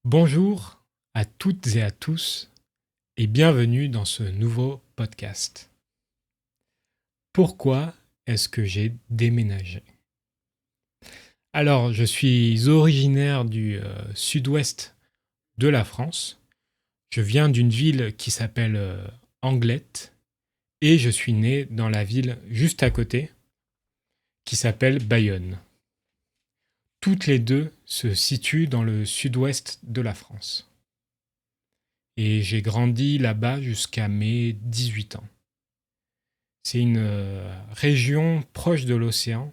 Bonjour à toutes et à tous et bienvenue dans ce nouveau podcast. Pourquoi est-ce que j'ai déménagé? Alors, je suis originaire du sud-ouest de la France. Je viens d'une ville qui s'appelle Anglette et je suis né dans la ville juste à côté qui s'appelle Bayonne. Toutes les deux se situent dans le sud-ouest de la France. Et j'ai grandi là-bas jusqu'à mes 18 ans. C'est une région proche de l'océan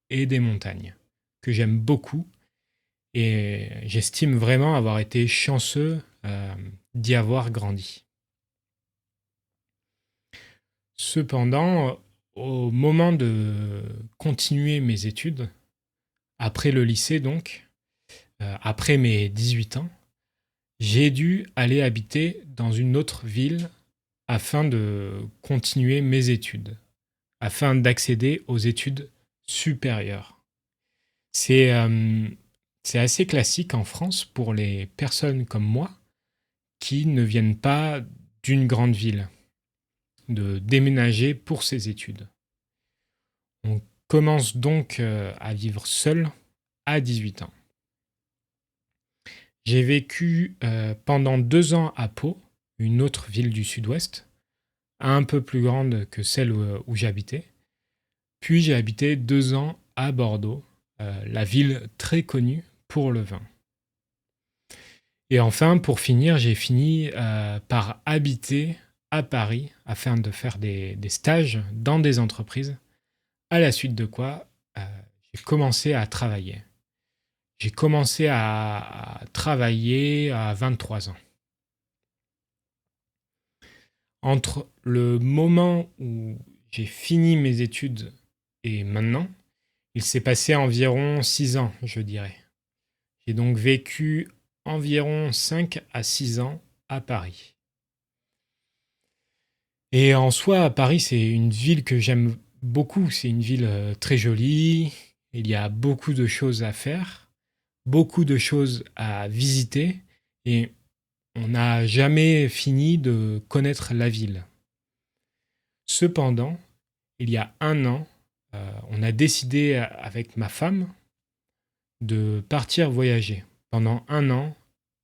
et des montagnes que j'aime beaucoup et j'estime vraiment avoir été chanceux d'y avoir grandi. Cependant, au moment de continuer mes études, après le lycée donc, après mes 18 ans, j'ai dû aller habiter dans une autre ville afin de continuer mes études, afin d'accéder aux études supérieures. C'est c'est assez classique en France pour les personnes comme moi qui ne viennent pas d'une grande ville, de déménager pour ses études. On commence donc à vivre seul à 18 ans. J'ai vécu pendant 2 ans à Pau, une autre ville du sud-ouest, un peu plus grande que celle où j'habitais. Puis j'ai habité 2 ans à Bordeaux, la ville très connue pour le vin. Et enfin, pour finir, j'ai fini par habiter à Paris afin de faire des stages dans des entreprises, à la suite de quoi j'ai commencé à travailler. J'ai commencé à travailler à 23 ans. Entre le moment où j'ai fini mes études et maintenant, il s'est passé environ 6 ans, je dirais. J'ai donc vécu environ 5 à 6 ans à Paris. Et en soi, à Paris, c'est une ville que j'aime beaucoup. C'est une ville très jolie. Il y a beaucoup de choses à faire, beaucoup de choses à visiter. Et on n'a jamais fini de connaître la ville. Cependant, il y a un an, on a décidé avec ma femme de partir voyager pendant un an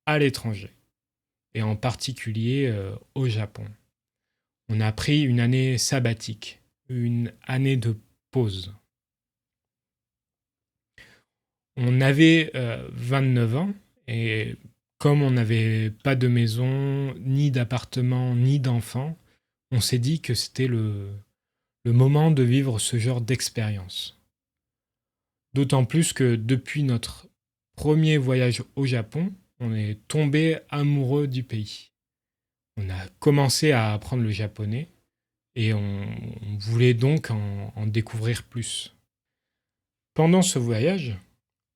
à l'étranger, et en particulier au Japon. On a pris une année sabbatique, une année de pause. On avait 29 ans et comme on n'avait pas de maison, ni d'appartement, ni d'enfant, on s'est dit que c'était le moment de vivre ce genre d'expérience. D'autant plus que depuis notre premier voyage au Japon, on est tombé amoureux du pays. On a commencé à apprendre le japonais et on voulait donc en découvrir plus. Pendant ce voyage,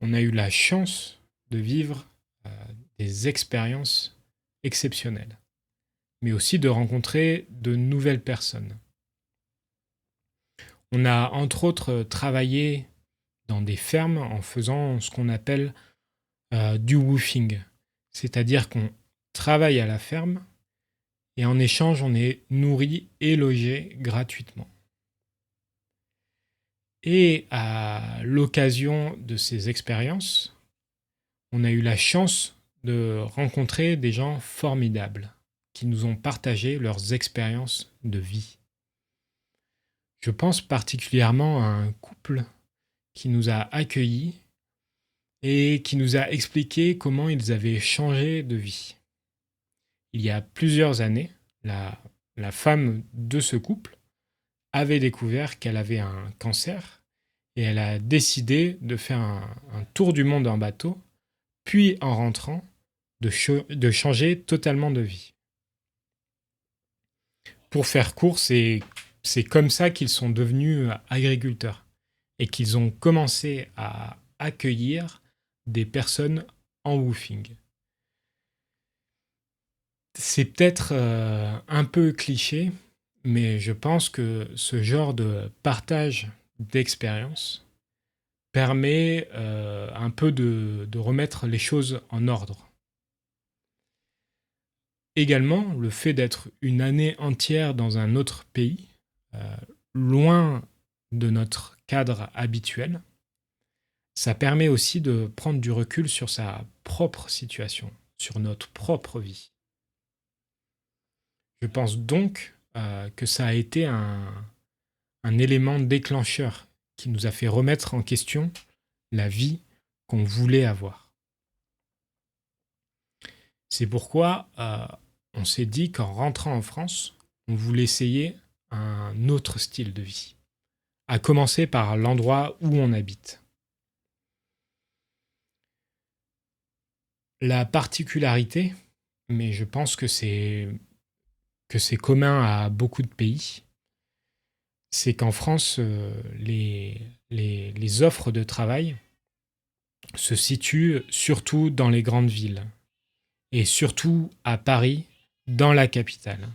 on a eu la chance de vivre des expériences exceptionnelles, mais aussi de rencontrer de nouvelles personnes. On a entre autres travaillé dans des fermes en faisant ce qu'on appelle du woofing, c'est-à-dire qu'on travaille à la ferme et en échange on est nourri et logé gratuitement. Et à l'occasion de ces expériences, on a eu la chance de rencontrer des gens formidables qui nous ont partagé leurs expériences de vie. Je pense particulièrement à un couple qui nous a accueillis et qui nous a expliqué comment ils avaient changé de vie. Il y a plusieurs années, la femme de ce couple avait découvert qu'elle avait un cancer et elle a décidé de faire un tour du monde en bateau, puis en rentrant, de changer totalement de vie. Pour faire court, c'est comme ça qu'ils sont devenus agriculteurs et qu'ils ont commencé à accueillir des personnes en woofing. C'est peut-être un peu cliché, mais je pense que ce genre de partage d'expérience permet un peu de remettre les choses en ordre. Également, le fait d'être une année entière dans un autre pays, loin de notre cadre habituel, ça permet aussi de prendre du recul sur sa propre situation, sur notre propre vie. Je pense donc que ça a été un élément déclencheur qui nous a fait remettre en question la vie qu'on voulait avoir. C'est pourquoi on s'est dit qu'en rentrant en France, on voulait essayer un autre style de vie, à commencer par l'endroit où on habite. La particularité, mais je pense que c'est commun à beaucoup de pays, c'est qu'en France, les offres de travail se situent surtout dans les grandes villes, et surtout à Paris, dans la capitale.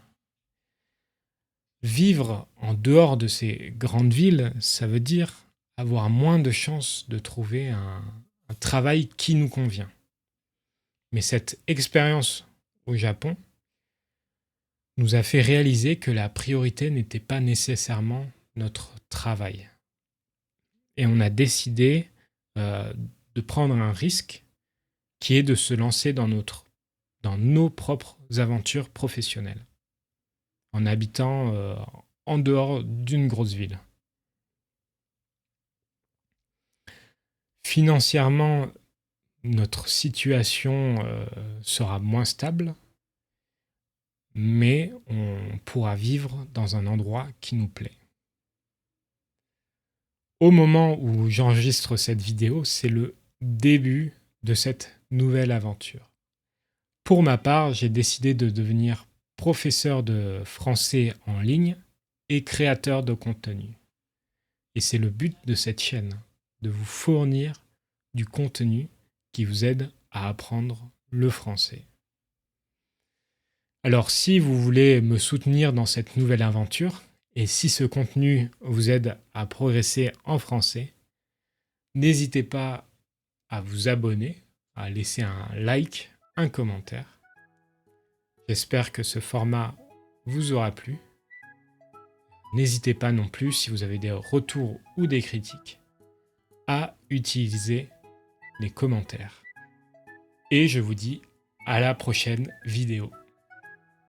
Vivre en dehors de ces grandes villes, ça veut dire avoir moins de chances de trouver un travail qui nous convient. Mais cette expérience au Japon nous a fait réaliser que la priorité n'était pas nécessairement notre travail. Et on a décidé de prendre un risque qui est de se lancer dans nos propres aventures professionnelles, en habitant en dehors d'une grosse ville. Financièrement, notre situation sera moins stable, mais on pourra vivre dans un endroit qui nous plaît. Au moment où j'enregistre cette vidéo, c'est le début de cette nouvelle aventure. Pour ma part, j'ai décidé de devenir professeur de français en ligne et créateur de contenu. Et c'est le but de cette chaîne, de vous fournir du contenu qui vous aide à apprendre le français. Alors si vous voulez me soutenir dans cette nouvelle aventure, et si ce contenu vous aide à progresser en français, n'hésitez pas à vous abonner, à laisser un like, un commentaire. J'espère que ce format vous aura plu. N'hésitez pas non plus, si vous avez des retours ou des critiques, à utiliser les commentaires. Et je vous dis à la prochaine vidéo.